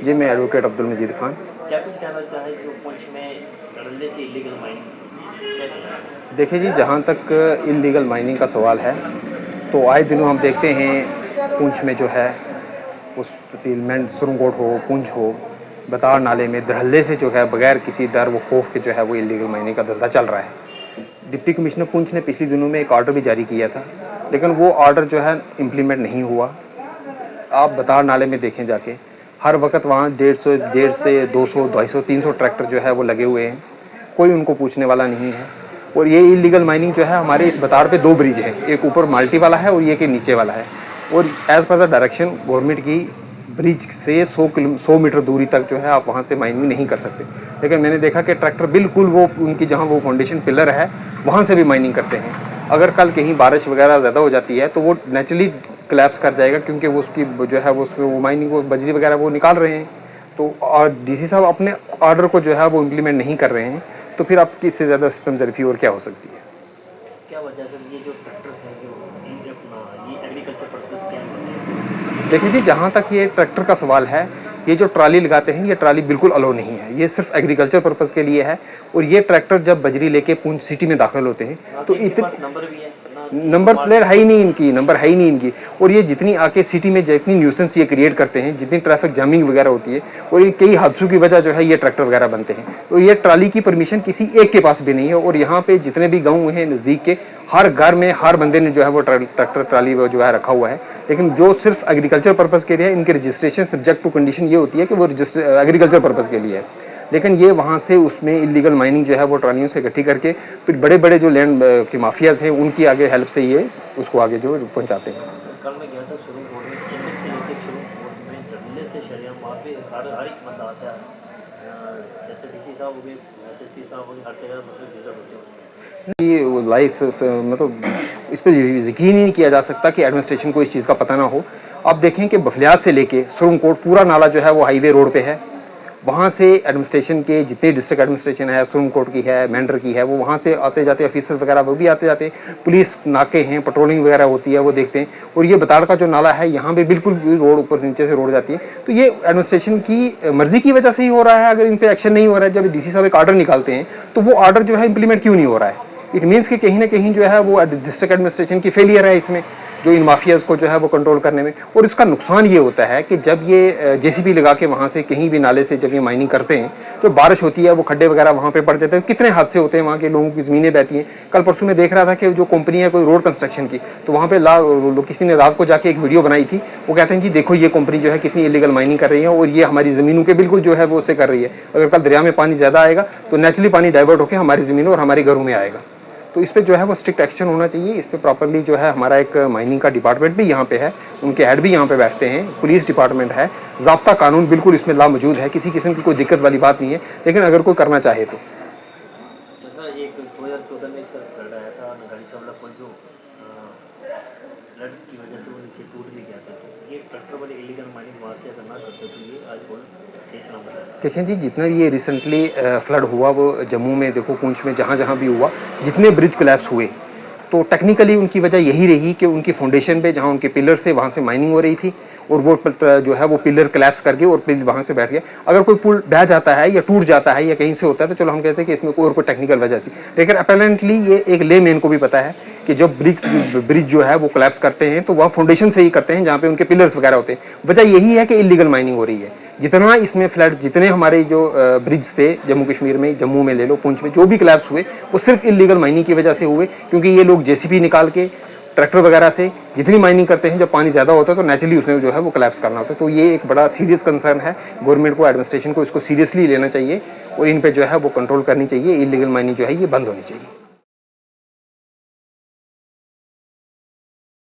जी, मैं एडवोकेट अब्दुल मजीद खान। क्या कुछ कहना चाहें जो पुंछ में धड़ल्ले से इलीगल माइनिंग? देखिए जी, जहाँ तक इल्लीगल माइनिंग का सवाल है तो आए दिनों हम देखते हैं पुंछ में जो है उस तहसील में सुरंगकोट हो, पुंछ हो, बतार नाले में धड़ल्ले से जो है बगैर किसी डर व खौफ के जो है वो इल्लीगल माइनिंग का धंधा चल रहा है। डिप्टी कमिश्नर पुंछ ने पिछले दिनों में एक ऑर्डर भी जारी किया था, लेकिन वो ऑर्डर जो है इम्प्लीमेंट नहीं हुआ। आप बतार नाले में देखें जाके, हर वक्त वहाँ 150 से 200, 250, 300 ट्रैक्टर जो है वो लगे हुए हैं, कोई उनको पूछने वाला नहीं है। और ये इलीगल माइनिंग जो है हमारे इस बतार पे 2 ब्रिज है, एक ऊपर माल्टी वाला है और ये के नीचे वाला है। और as per the direction government की ब्रिज से 100 मीटर दूरी तक जो है आप वहाँ से माइनिंग नहीं कर सकते। लेकिन मैंने देखा कि ट्रैक्टर बिल्कुल वो उनकी जहाँ वो फाउंडेशन पिलर है वहाँ से भी माइनिंग करते हैं। अगर कल कहीं बारिश वगैरह ज़्यादा हो जाती है तो वो नेचुरली कोलैप्स कर जाएगा, क्योंकि वो उसकी जो है वो उसमें वो माइनिंग वो बजरी वगैरह वो निकाल रहे हैं। तो और डीसी साहब अपने ऑर्डर को जो है वो इम्प्लीमेंट नहीं कर रहे हैं, तो फिर आपकी इससे ज़्यादा सिस्टम ज़रफ़ी और क्या हो सकती है? क्या वजह से ये जो ट्रैक्टर्स हैं जो अपना ये एग्रीकल्चर पर्पस क्या? देखिए जी, जहाँ तक ये ट्रैक्टर का सवाल है, ये जो ट्राली लगाते हैं ये ट्राली बिल्कुल अलो नहीं है, ये सिर्फ एग्रीकल्चर पर्पस के लिए है। और ये ट्रैक्टर जब बजरी लेके पुंछ सिटी में दाखिल होते हैं तो इतने नंबर भी है, नंबर प्लेट है ही नहीं इनकी, नंबर है ही नहीं इनकी। और ये जितनी आके सिटी में जितनी न्यूसेंस ये क्रिएट करते हैं, जितनी ट्रैफिक जामिंग वगैरह होती है, और ये कई हादसों की वजह जो है ये ट्रैक्टर वगैरह बनते हैं। तो ये ट्राली की परमिशन किसी एक के पास भी नहीं है। और यहाँ पे जितने भी गाँव हैं नज़दीक के, हर घर में हर बंदे ने जो है वो ट्रैक्टर ट्राली जो है रखा हुआ है। लेकिन जो सिर्फ एग्रीकल्चर पर्पस के लिए है, इनके रजिस्ट्रेशन सब्जेक्ट टू कंडीशन ये होती है कि वो एग्रीकल्चर पर्पस के लिए है। लेकिन ये वहाँ से उसमें इलीगल माइनिंग जो है वो ट्रालियों से इकट्ठी करके फिर बड़े बड़े जो लैंड के माफियाज हैं उनकी आगे हेल्प से ये उसको आगे जो पहुँचाते हैं। कल मैं गया था सुरंगकोट में, चंडीगढ़ से लेकर सुरंगकोट में धड़ल्ले से शरिया वहाँ पे हर एक बंदा आता है, जैसे डीसी साहब हो गए, एसएसपी साहब हो गए, हर जगह मतलब विजिट होते हैं। ये वो लाइफ मतलब इस पर यकीन ही नहीं किया जा सकता कि एडमिनिस्ट्रेशन को इस चीज़ का पता ना हो। आप देखें कि बफलियाज से लेके सुरंगकोट पूरा नाला जो है वो हाईवे रोड पे है। वहाँ से एडमिनिस्ट्रेशन के जितने डिस्ट्रिक्ट एडमिनिस्ट्रेशन है, सुरंगकोट की है, मेंढर की है, वो वहाँ से आते जाते ऑफिसर्स वगैरह वो भी आते जाते, पुलिस नाके हैं, पेट्रोलिंग वगैरह होती है, वो देखते हैं। और ये बताड़ का जो नाला है यहाँ पे बिल्कुल रोड ऊपर से नीचे से रोड जाती है। तो ये एडमिनिस्ट्रेशन की मर्जी की वजह से ही हो रहा है। अगर इन पर एक्शन नहीं हो रहा है, जब डीसी साहब एक ऑर्डर निकालते हैं तो वो ऑर्डर जो है इंप्लीमेंट क्यों नहीं हो रहा है? इट मीन्स कि कहीं ना कहीं जो है वो डिस्ट्रिक्ट एडमिनिस्ट्रेशन की फेलियर है इसमें, जो इन माफियाज को जो है वो कंट्रोल करने में। और इसका नुकसान ये होता है कि जब ये जेसीबी लगा के वहाँ से कहीं भी नाले से जब ये माइनिंग करते हैं, तो बारिश होती है, वो खड्डे वगैरह वहाँ पे पड़ जाते हैं, कितने हादसे होते हैं, वहाँ के लोगों की ज़मीनें बहती हैं। कल परसों में देख रहा था कि जो कंपनी है कोई रोड कंस्ट्रक्शन की, तो वहाँ पे किसी ने रात को जाके एक वीडियो बनाई थी। वो कहते हैं जी देखो ये कंपनी जो है कितनी इलीगल माइनिंग कर रही है और ये हमारी ज़मीनों के बिल्कुल जो है वो उससे कर रही है। अगर कल दरिया में पानी ज़्यादा आएगा तो नेचुरली पानी डाइवर्ट होकर हमारी ज़मीनों और हमारे घरों में आएगा। तो इस पर जो है वो स्ट्रिक्ट एक्शन होना चाहिए। इस पर प्रॉपरली जो है हमारा एक माइनिंग का डिपार्टमेंट भी यहाँ पे है, उनके हेड भी यहाँ पे बैठते हैं, पुलिस डिपार्टमेंट है, ज़ाब्ता कानून बिल्कुल इसमें लामौजूद है, किसी किस्म की कोई दिक्कत वाली बात नहीं है। लेकिन अगर कोई करना चाहे तो एक 2014 में इसका फ्लड आया था, नगाड़ी सावला पुल जो फ्लड की वजह से वो नीचे टूट भी गया था। ये ट्रैक्टर वाले इलीगल माइनिंग वहाँ से अगर ना करते तो ये आज पुल सही सलामत है। देखें जी, जितना ये रिसेंटली फ्लड हुआ वो जम्मू में देखो, पुंछ में, जहाँ जहाँ भी हुआ, जितने ब्रिज कोलैप्स हुए, तो टेक्निकली उनकी वजह यही रही कि उनकी फाउंडेशन पे जहाँ उनके पिलर से वहाँ से माइनिंग हो रही थी और वो जो है वो पिलर कोलैप्स करके और पिलर वहाँ से बैठ गया। अगर कोई पुल बह जाता है या टूट जाता है या कहीं से होता है तो चलो हम कहते हैं कि इसमें कोई और कोई टेक्निकल वजह थी। लेकिन अपेरेंटली ये एक लेमैन को भी पता है कि जब ब्रिज जो है वो कोलैप्स करते हैं तो वह फाउंडेशन से ही करते हैं जहाँ पे उनके पिलर्स वगैरह होते हैं। वजह यही है कि इलीगल माइनिंग हो रही है। जितना इसमें फ्लड, जितने हमारे जो ब्रिज थे जम्मू कश्मीर में, जम्मू में ले लो, पुंछ में, जो भी कोलैप्स हुए वो सिर्फ इलीगल माइनिंग की वजह से हुए, क्योंकि ये लोग जेसीबी निकाल के ट्रैक्टर वगैरह से जितनी माइनिंग करते हैं, जब पानी ज़्यादा होता है तो नेचुरली उसमें जो है वो कोलैप्स करना होता है। तो ये एक बड़ा सीरियस कंसर्न है। गवर्नमेंट को, एडमिनिस्ट्रेशन को इसको सीरियसली लेना चाहिए और इन पे जो है वो कंट्रोल करनी चाहिए। इलीगल माइनिंग जो है ये बंद होनी चाहिए।